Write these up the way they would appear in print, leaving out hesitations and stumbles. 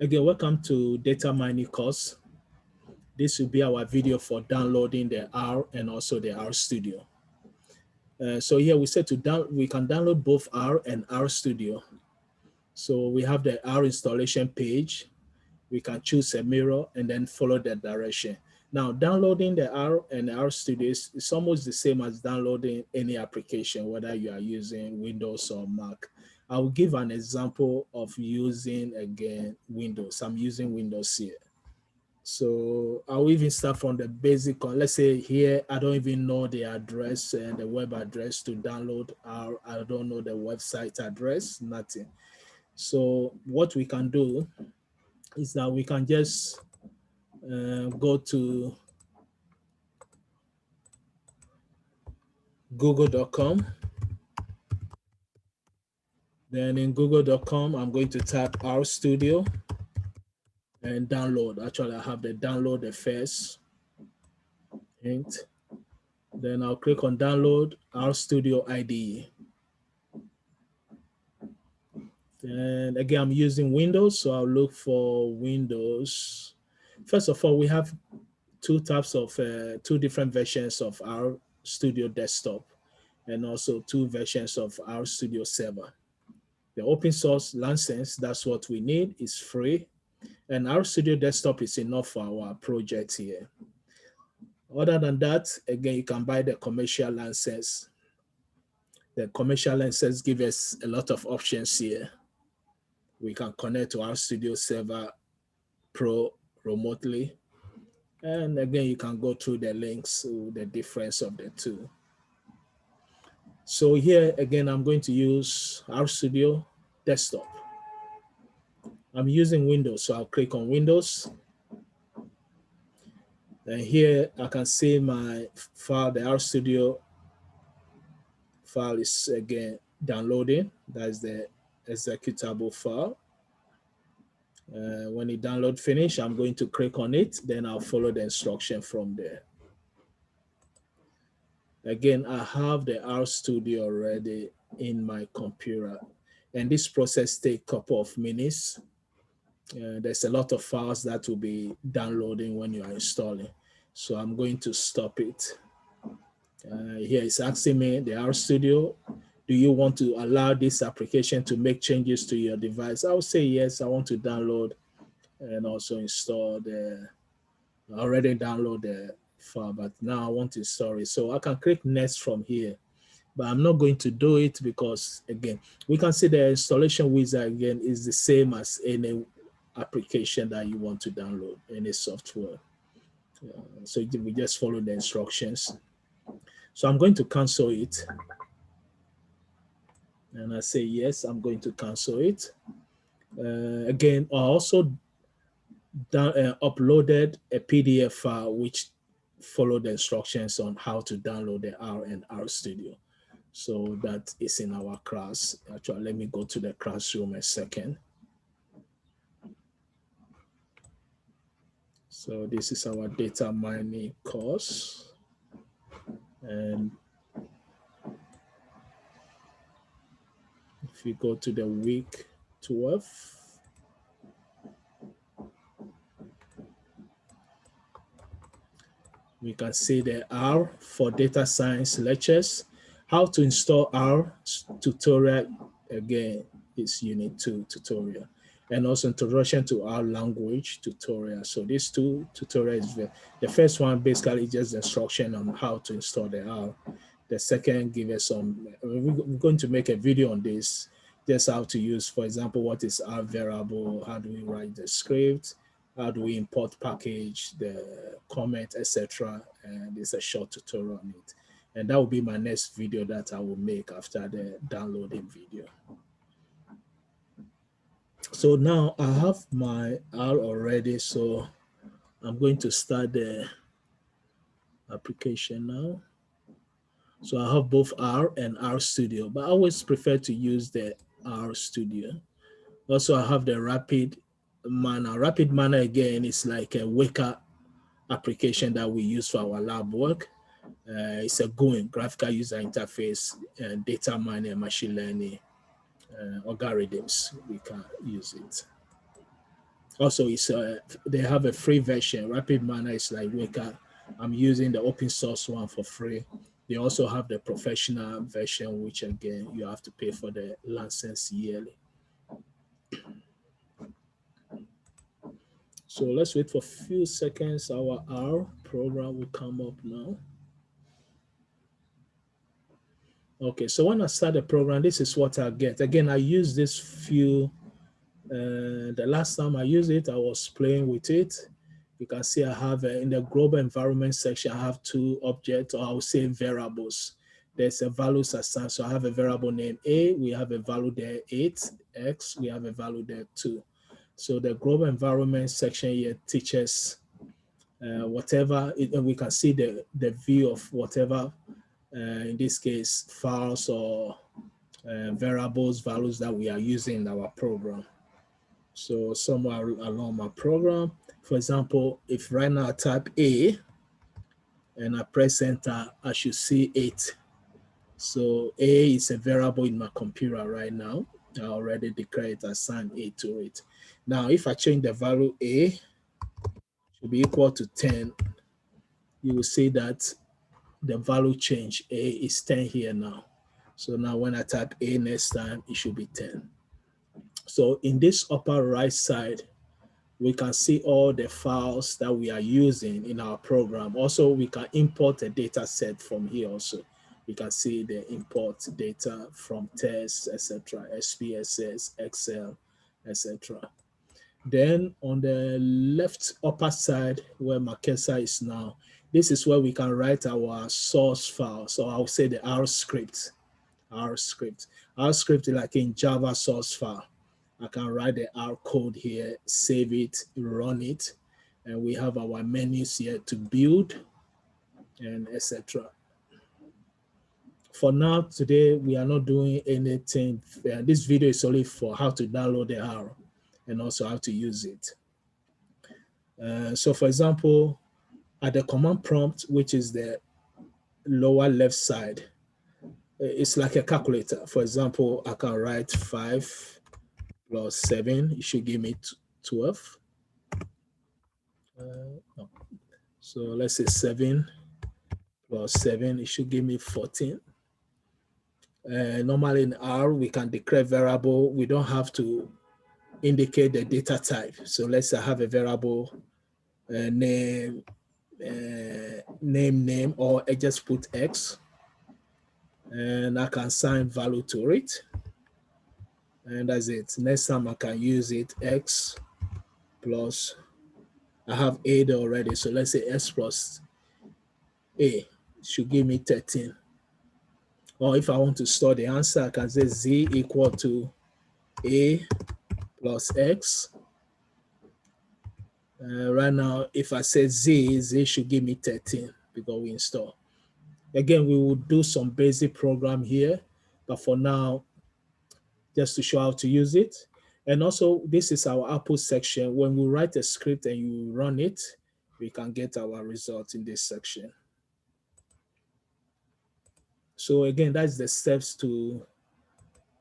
Again, welcome to data mining course. This will be our video for downloading the R and also the RStudio. So here we said we can download both R and RStudio. So we have the R installation page. We can choose a mirror and then follow that direction. Now, downloading the R and RStudio is almost the same as downloading any application, whether you are using Windows or Mac. I will give an example of using, again, Windows. I'm using Windows here. So I'll even start from the basic one. Let's say here, I don't even know the address and the web address to download R. I don't know the website address, nothing. So what we can do is that we can just go to google.com. Then in google.com, I'm going to type RStudio and download. Actually, I have the download the first hint. Then I'll click on download RStudio IDE. And again, I'm using Windows, so I'll look for Windows. First of all, we have two different versions of RStudio Desktop and also two versions of RStudio Server. The open source license, that's what we need, is free. And RStudio Desktop is enough for our project here. Other than that, again, you can buy the commercial license. The commercial license gives us a lot of options here. We can connect to RStudio Server Pro remotely. And again, you can go through the links to the difference of the two. So here, again, I'm going to use RStudio Desktop. I'm using Windows, so I'll click on Windows. And here I can see my file, the RStudio file is again downloading. That's the executable file. When it download finish, I'm going to click on it. Then I'll follow the instruction from there. Again, I have the RStudio already in my computer. And this process takes a couple of minutes. There's a lot of files that will be downloading when you are installing. So I'm going to stop it. Here it's asking me, the RStudio, do you want to allow this application to make changes to your device? I will say yes, I want to download and also install I already download the file, but now I want to install it. So I can click next from here, but I'm not going to do it because, again, we can see the installation wizard again is the same as any application that you want to download, any software. So we just follow the instructions. So I'm going to cancel it. And I say, yes, I'm going to cancel it. Again, I also uploaded a PDF file which followed the instructions on how to download the R and RStudio. So that is in our class. Actually, let me go to the classroom a second. So this is our data mining course. And if you go to the week 12, we can see the R for data science lectures. How to install R tutorial, again, is unit 2 tutorial. And also introduction to R language tutorial. So these two tutorials, the first one basically just instruction on how to install the R. The second gives us some, we're going to make a video on this, just how to use, for example, what is R variable, how do we write the script, how do we import package, the comment, etc. And it's a short tutorial on it. And that will be my next video that I will make after the downloading video. So now I have my R already, so I'm going to start the application now. So I have both R and RStudio, but I always prefer to use the RStudio. Also, I have the Rapid Manner. Rapid Manner, again, is like a Waker application that we use for our lab work. It's a GUI, graphical user interface, data mining, machine learning algorithms. We can use it. Also, it's they have a free version. Rapid Manner is like I'm using the open source one for free. They also have the professional version, which again you have to pay for the license yearly. So let's wait for a few seconds. Our R program will come up now. Okay, so when I start the program, this is what I get. Again, I use this few. The last time I used it, I was playing with it. You can see I have in the global environment section, I have two objects, or I would say variables. There's a values assigned. So I have a variable named A, we have a value there 8, X, we have a value there 2. So the global environment section here teaches whatever, we can see the view of whatever, in this case, files or variables, values that we are using in our program. So somewhere along my program, for example, if right now I type A and I press enter, I should see 8. So A is a variable in my computer right now. I already declared it, assigned A to it. Now, if I change the value A to be equal to 10, you will see that the value change. A is 10 here now. So now when I type A next time, it should be 10. So in this upper right side, we can see all the files that we are using in our program. Also, we can import a data set from here also. We can see the import data from tests, etc., SPSS, Excel, etc. Then on the left upper side where my cursor is now, this is where we can write our source file. So I'll say the R script. R script like in Java source file. I can write the R code here, save it, run it, and we have our menus here to build and etc. For now, today, we are not doing anything. This video is only for how to download the R and also how to use it. So for example, at the command prompt, which is the lower left side, it's like a calculator. For example, I can write 5 plus 7, it should give me 12. No. So let's say 7 plus 7, it should give me 14. Normally in R, we can declare variable. We don't have to indicate the data type. So let's say I have a variable name, or I just put X, and I can assign value to it. And that's it. Next time I can use it, X plus, I have A there already. So let's say X plus A should give me 13. Or if I want to store the answer, I can say Z equal to A plus X. Right now, if I say Z should give me 13 because we install. Again, we will do some basic program here, but for now, just to show how to use it. And also, this is our output section. When we write a script and you run it, we can get our result in this section. So again, that's the steps to,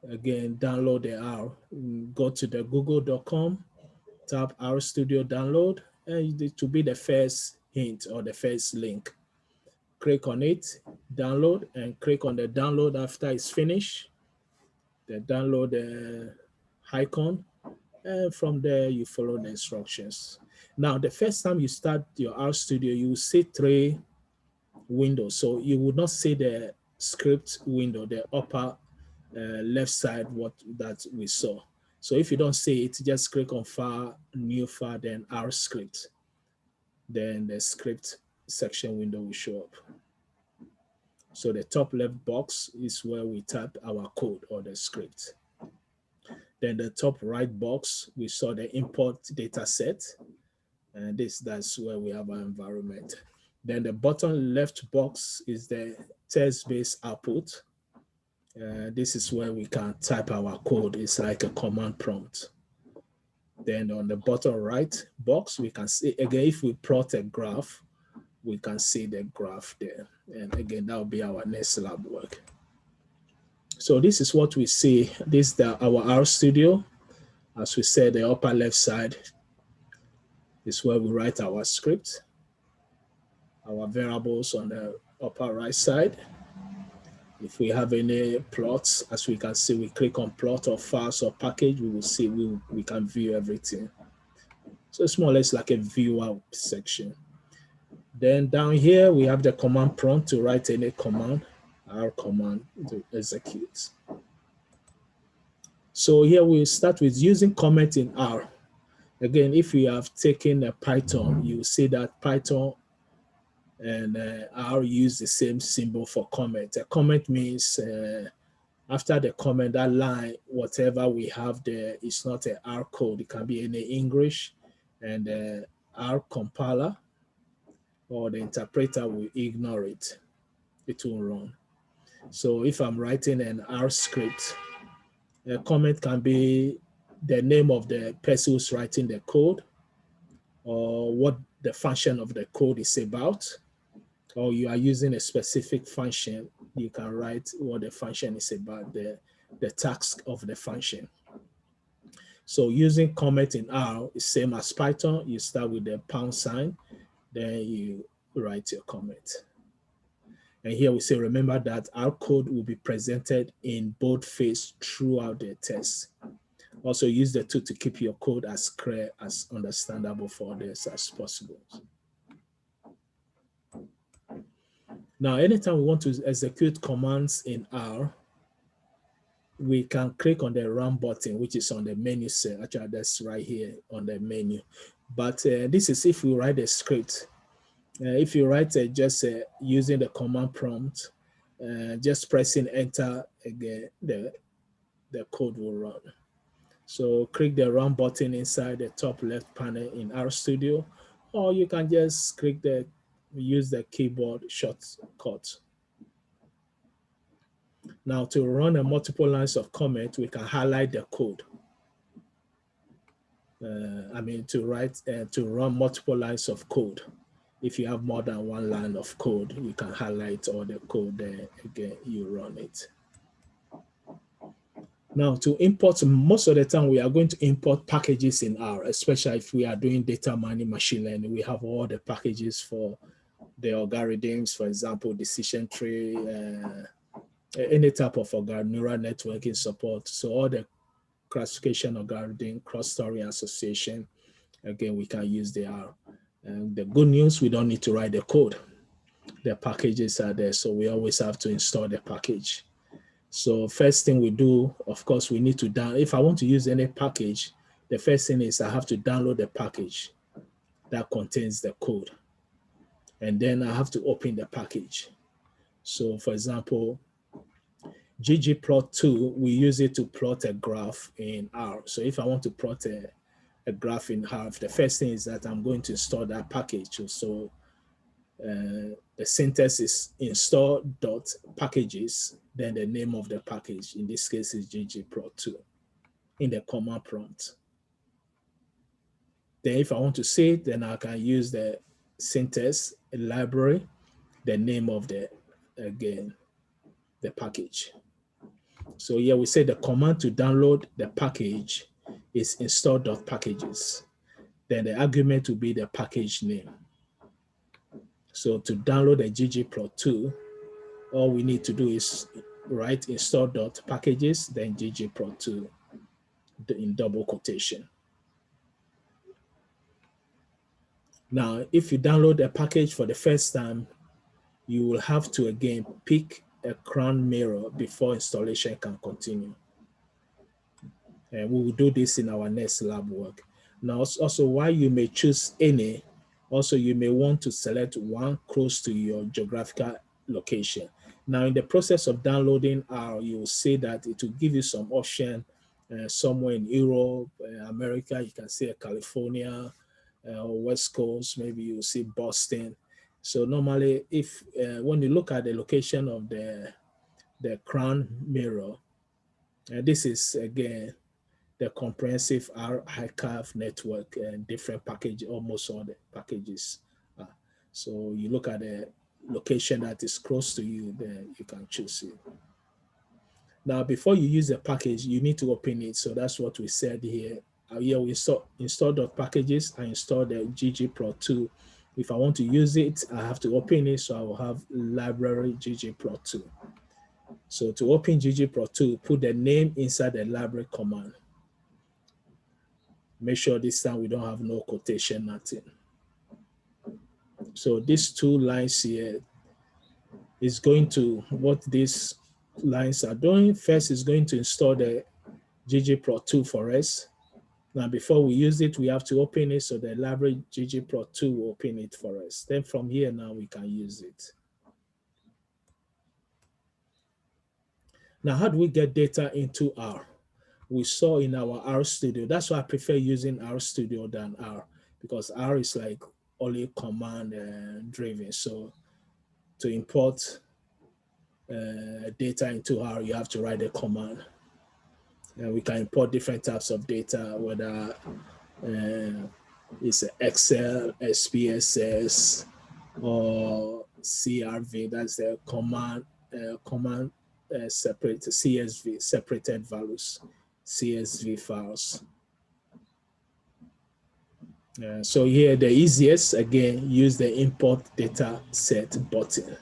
again, download the R. Go to the google.com, tap RStudio download, and it will be the first hint or the first link. Click on it, download, and click on the download after it's finished. The download icon, and from there you follow the instructions. Now, the first time you start your RStudio, you will see 3 windows. So you would not see the script window, the upper left side, what that we saw. So if you don't see it, just click on File, New File, then R script. Then the script section window will show up. So the top left box is where we type our code or the script. Then the top right box, we saw the import data set. And that's where we have our environment. Then the bottom left box is the text-based output. This is where we can type our code. It's like a command prompt. Then on the bottom right box, we can see, again, if we plot a graph, we can see the graph there. And again, that will be our next lab work. So this is what we see. This is our RStudio. As we said, the upper left side, is where we write our script, our variables on the upper right side. If we have any plots, as we can see, we click on plot or files or package, we will see we can view everything. So it's more or less like a viewer section. Then down here, we have the command prompt to write any command, our command to execute. So here we start with using comment in R. Again, if you have taken a Python, you see that Python and R use the same symbol for comment. A comment means after the comment, that line, whatever we have there is not an R code. It can be any English, and R compiler or the interpreter will ignore it. It will run. So if I'm writing an R script, a comment can be the name of the person who's writing the code, or what the function of the code is about, or you are using a specific function, you can write what the function is about, the task of the function. So using comment in R is same as Python. You start with the £, then you write your comment. And here we say, remember that our code will be presented in boldface throughout the test. Also use the tool to keep your code as clear, as understandable for others as possible. Now, anytime we want to execute commands in R, we can click on the run button, which is on the menu cell. Actually, that's right here on the menu. But this is if we write a script. If you write just using the command prompt, just pressing enter again, the code will run. So click the run button inside the top left panel in RStudio, or you can just use the keyboard shortcut. Now to run a multiple lines of comment, we can highlight the code. To run multiple lines of code. If you have more than one line of code, you can highlight all the code there. Again, you run it. Now to import, most of the time we are going to import packages in R, especially if we are doing data mining, machine learning. We have all the packages for the algorithms, for example, decision tree, any type of neural networking support. So all the classification algorithm, cross-story association, again, we can use the R. And the good news, we don't need to write the code. The packages are there, so we always have to install the package. So first thing we do, of course, we need to download. If I want to use any package, the first thing is I have to download the package that contains the code. And then I have to open the package. So for example, ggplot2, we use it to plot a graph in R. So if I want to plot a graph in R, the first thing is that I'm going to install that package. So the syntax is install.packages, then the name of the package, in this case is ggplot2, in the command prompt. Then if I want to see it, then I can use the syntax library, the name of the package. So here we say the command to download the package is install.packages. Then the argument will be the package name. So to download the ggplot2, all we need to do is write install.packages, then ggplot2 in double quotation. Now, if you download a package for the first time, you will have to again pick a crown mirror before installation can continue. And we will do this in our next lab work. Now, also while you may choose any, also you may want to select one close to your geographical location. Now, in the process of downloading R, you will see that it will give you some option somewhere in Europe, America, you can see California, West Coast, maybe you see Boston. So normally, if when you look at the location of the crown mirror, this is again the comprehensive R archive network and different package, almost all the packages. So you look at the location that is close to you, then you can choose it. Now, before you use the package, you need to open it. So that's what we said here. here we install.packages. I install the ggplot2. If I want to use it, I have to open it. So I will have library ggplot2. So to open ggplot2, put the name inside the library command. Make sure this time we don't have no quotation, nothing. So these two lines here is going to, what these lines are doing, first is going to install the ggplot2 for us. Now, before we use it, we have to open it. So the library ggplot2 will open it for us. Then from here, now we can use it. Now, how do we get data into R? We saw in our RStudio. That's why I prefer using RStudio than R, because R is like only command driven. So to import data into R, you have to write a command. And we can import different types of data, whether it's Excel, SPSS, or CRV. That's the command separate CSV, separated values, CSV files. So here, the easiest, again, use the import data set button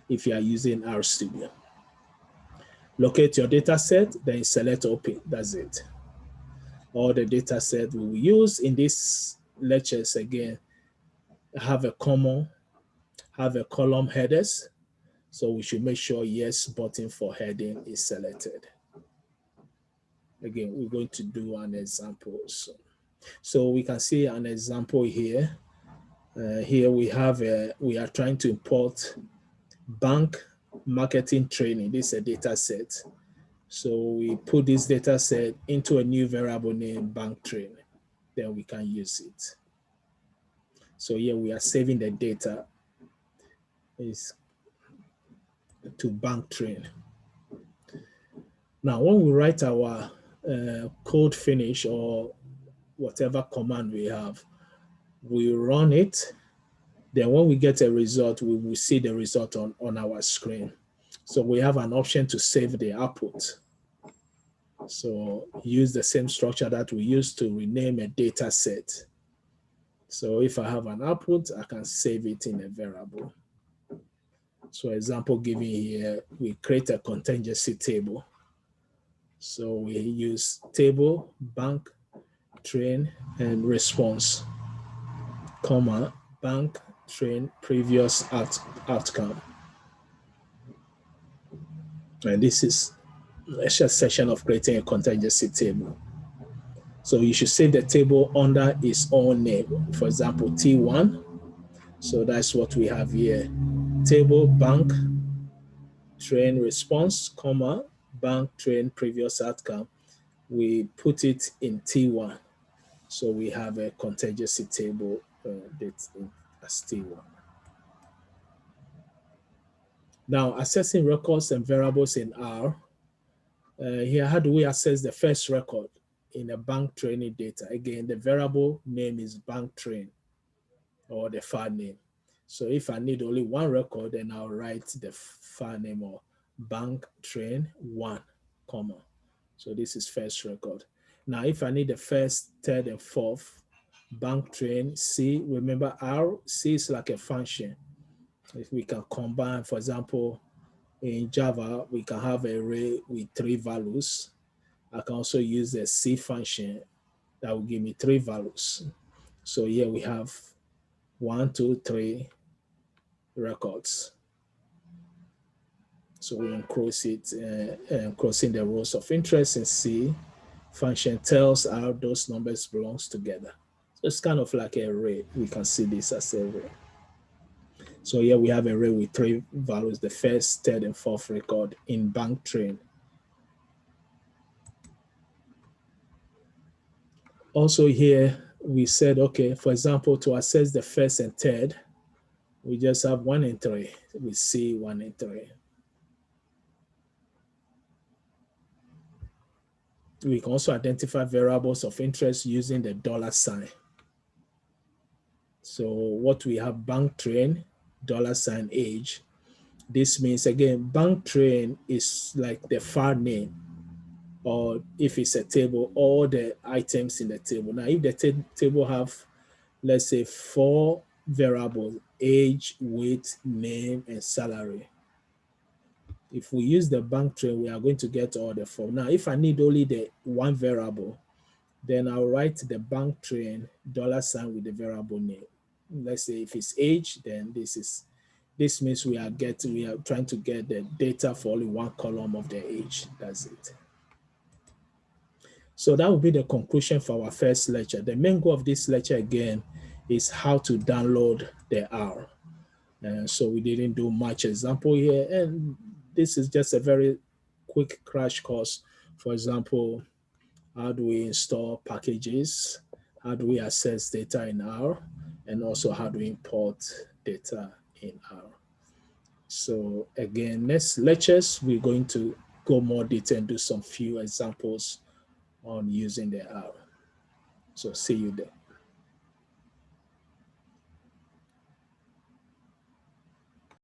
if you are using RStudio. Locate your data set, then select open. That's it. All the data set we will use in these lectures, again, have a column headers. So we should make sure yes button for heading is selected. Again, we're going to do an example. So we can see an example here. Here we have we are trying to import bank marketing training. This is a data set. So we put this data set into a new variable named bank training. Then we can use it. So here we are saving the data is to bank train. Now, when we write our code finish or whatever command we have, we run it. Then when we get a result, we will see the result on our screen. So we have an option to save the output. So use the same structure that we used to rename a data set. So if I have an output, I can save it in a variable. So example given here, we create a contingency table. So we use table, bank, train, and response, comma, bank, train, previous outcome. And this is a short section of creating a contingency table. So you should save the table under its own name. For example, T1. So that's what we have here. Table, bank, train, response, comma, bank, train, previous outcome. We put it in T1. So we have a contingency table that's as T1. Now, accessing records and variables in R. Here, how do we access the first record in a bank training data? Again, the variable name is bank train, or the file name. So if I need only one record, then I'll write the file name or bank train 1, comma. So this is first record. Now, if I need the first, third, and fourth, bank train C, remember R, C is like a function. If we can combine, for example, in Java, we can have an array with 3 values. I can also use a C function that will give me 3 values. So here we have 1, 2, 3 records. So we enclose it, enclosing the rows of interest in C. Function tells how those numbers belongs together. So it's kind of like an array. We can see this as an array. So here we have an array with 3 values, the first, third, and fourth record in bank train. Also here, we said, okay, for example, to access the first and third, we just have 1 and 3. We see 1 and 3. We can also identify variables of interest using the $sign. So what we have, bank train, $age. This means, again, bank train is like the file name or if it's a table, all the items in the table. Now, if the table have, let's say, 4 variables: age, weight, name, and salary. If we use the bank train, we are going to get all the 4. Now, if I need only the one variable, then I'll write the bank train $ with the variable name. Let's say if it's age, then this means we are trying to get the data for only one column of the age. That's it. So that will be the conclusion for our first lecture. The main goal of this lecture again is how to download the R. So we didn't do much example here, and this is just a very quick crash course. For example, how do we install packages? How do we access data in R? And also how do we import data in R? So again, next lectures, we're going to go more detail and do some few examples on using the R. So see you there.